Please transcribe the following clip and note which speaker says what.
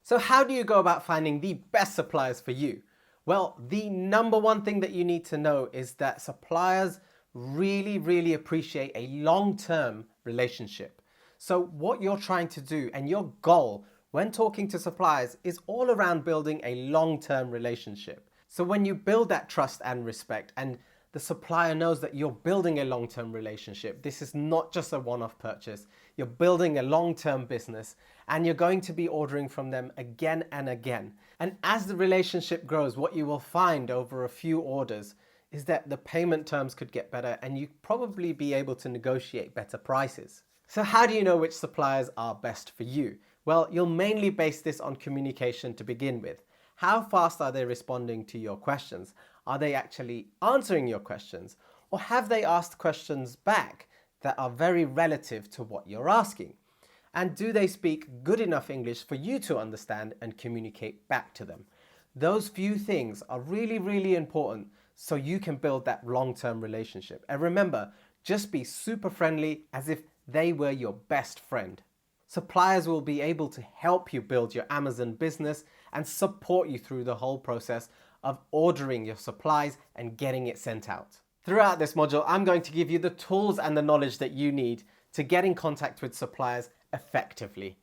Speaker 1: So how do you go about finding the best suppliers for you? Well, the number one thing that you need to know is that suppliers really appreciate a long-term relationship. So what you're trying to do and your goal when talking to suppliers is all around building a long-term relationship. So when you build that trust and respect and the supplier knows that you're building a long-term relationship, this is not just a one-off purchase, you're building a long-term business and you're going to be ordering from them again and again. And as the relationship grows, what you will find over a few orders is that the payment terms could get better and you probably be able to negotiate better prices. So how do you know which suppliers are best for you? Well, you'll mainly base this on communication to begin with. How fast are they responding to your questions? Are they actually answering your questions? Or have they asked questions back that are very relative to what you're asking? And do they speak good enough English for you to understand and communicate back to them? Those few things are really important so you can build that long-term relationship. And remember, just be super friendly as if they were your best friend. Suppliers will be able to help you build your Amazon business and support you through the whole process of ordering your supplies and getting it sent out. Throughout this module, I'm going to give you the tools and the knowledge that you need to get in contact with suppliers effectively.